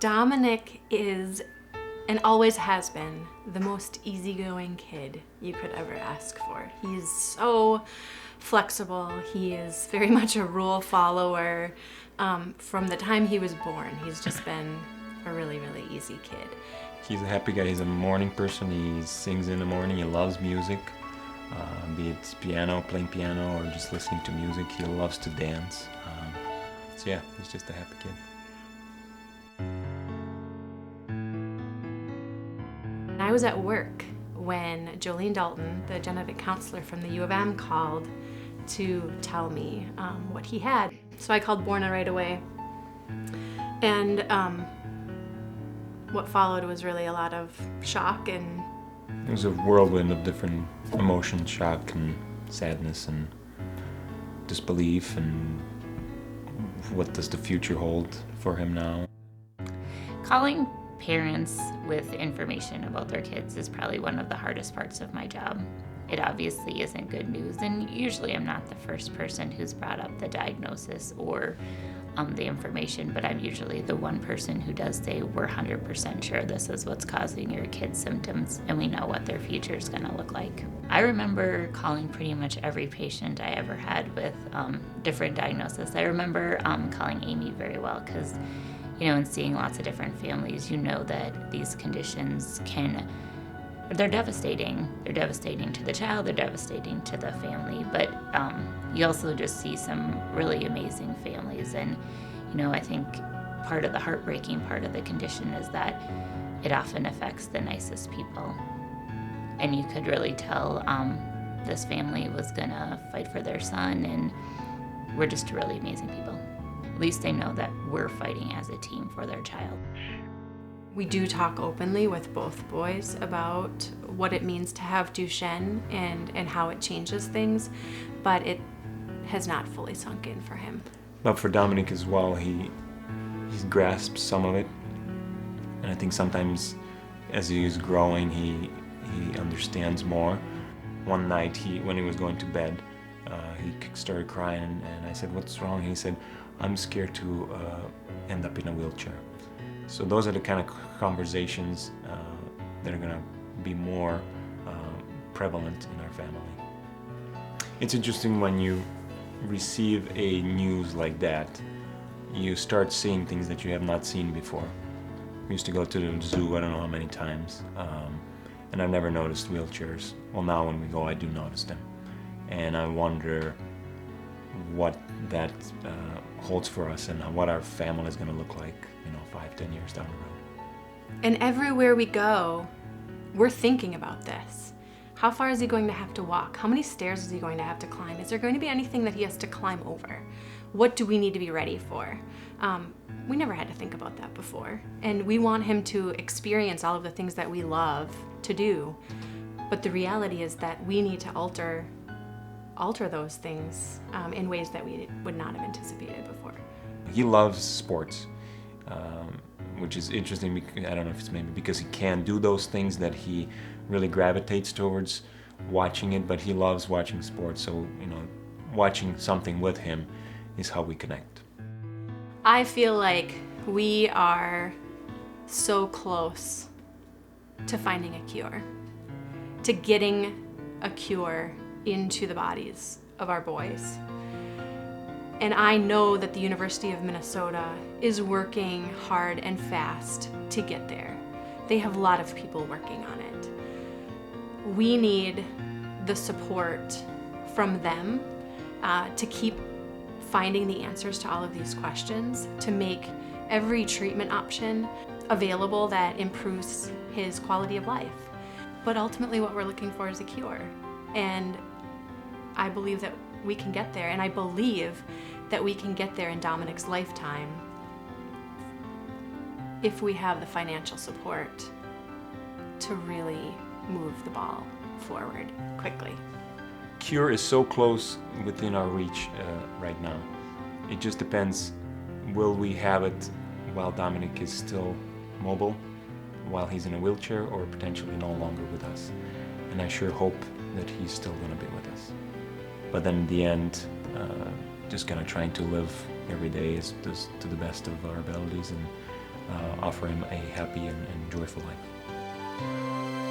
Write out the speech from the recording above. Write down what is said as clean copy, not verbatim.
Dominic is, and always has been, the most easygoing kid you could ever ask for. He's so flexible. He is very much a rule follower. From the time he was born, he's just been a really, really easy kid. He's a happy guy. He's a morning person. He sings in the morning. He loves music, be it piano, playing piano, or just listening to music. He loves to dance. So yeah, he's just a happy kid. I was at work when Jolene Dalton, the genetic counselor from the U of M, called to tell me what he had. So I called Borna right away. And what followed was really a lot of shock and... It was a whirlwind of different emotions, shock and sadness and disbelief, and what does the future hold for him now? Calling parents with information about their kids is probably one of the hardest parts of my job. It obviously isn't good news, and usually I'm not the first person who's brought up the diagnosis or the information, but I'm usually the one person who does say, we're 100% sure this is what's causing your kid's symptoms, and we know what their future is going to look like. I remember calling pretty much every patient I ever had with different diagnoses. I remember calling Amy very well because, you know, and seeing lots of different families, you know that these conditions they're devastating. They're devastating to the child, they're devastating to the family, but you also just see some really amazing families. And, you know, I think part of the heartbreaking part of the condition is that it often affects the nicest people. And you could really tell this family was gonna fight for their son, and we're just really amazing people. At least they know that we're fighting as a team for their child. We do talk openly with both boys about what it means to have Duchenne and how it changes things, but it has not fully sunk in for him. But for Dominic as well, he grasps some of it, and I think sometimes as he is growing, he understands more. One night, when he was going to bed, he started crying, and I said, "What's wrong?" He said, "I'm scared to end up in a wheelchair." So those are the kind of conversations that are going to be more prevalent in our family. It's interesting when you receive a news like that, you start seeing things that you have not seen before. We used to go to the zoo I don't know how many times, and I've never noticed wheelchairs. Well, now when we go, I do notice them. And I wonder what that holds for us and what our family is going to look like, 5-10 years down the road. And everywhere we go, we're thinking about this. How far is he going to have to walk? How many stairs is he going to have to climb? Is there going to be anything that he has to climb over? What do we need to be ready for? We never had to think about that before. And we want him to experience all of the things that we love to do. But the reality is that we need to alter those things in ways that we would not have anticipated before. He loves sports, which is interesting because I don't know if it's maybe because he can't do those things that he really gravitates towards watching it, but he loves watching sports, so watching something with him is how we connect. I feel like we are so close to finding a cure, to getting a cure into the bodies of our boys. And I know that the University of Minnesota is working hard and fast to get there. They have a lot of people working on it. We need the support from them to keep finding the answers to all of these questions, to make every treatment option available that improves his quality of life. But ultimately what we're looking for is a cure. And I believe that we can get there, and I believe that we can get there in Dominic's lifetime if we have the financial support to really move the ball forward quickly. Cure is so close within our reach right now. It just depends, will we have it while Dominic is still mobile, while he's in a wheelchair, or potentially no longer with us? And I sure hope that he's still going to be with us. But then in the end, just kind of trying to live every day to the best of our abilities, and offer him a happy and joyful life.